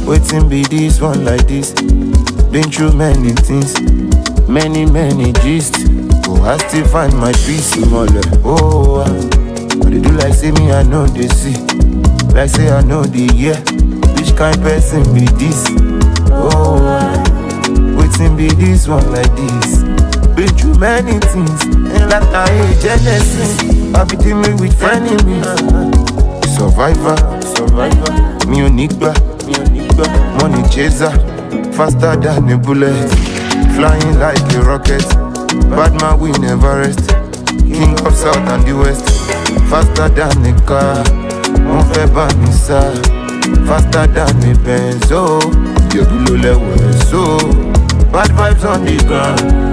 Waiting be this one like this. Been through many things, many gist. Oh, I still find my peace, smaller. Oh, but they do like say me, I know they see. Like say I know the year. Which kind person be this? Oh, waiting be this one like this. Been through many things, and like I hate Genesis. I be dealing with enemies. Survivor, me unique. Money chaser, faster than a bullet, flying like a rocket. Bad man we never rest. King of South and the West, faster than a car. Mon fait banissa, faster than a Benz. Oh, you below level so. Bad vibes on the ground.